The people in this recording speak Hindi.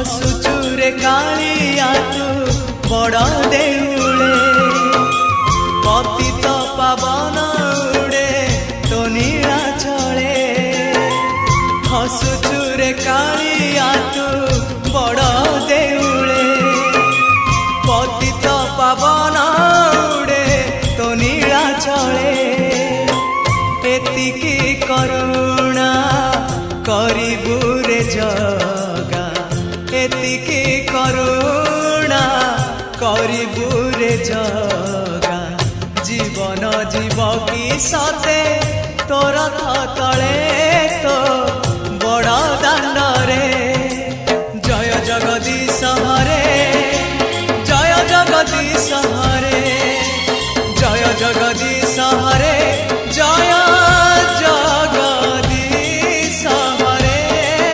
हसुचुरे कालिया तू बड़ देउले पतित पावन उड़े तो नीला चले हसुचुरे कालिया तू बड़ देउले पतित पावन उड़े तो नीला चले एतिकी करुणा करिबु रे जगा एतिकी करुणा करिबु रे जगा जीवन जीव की सते तोर तले तो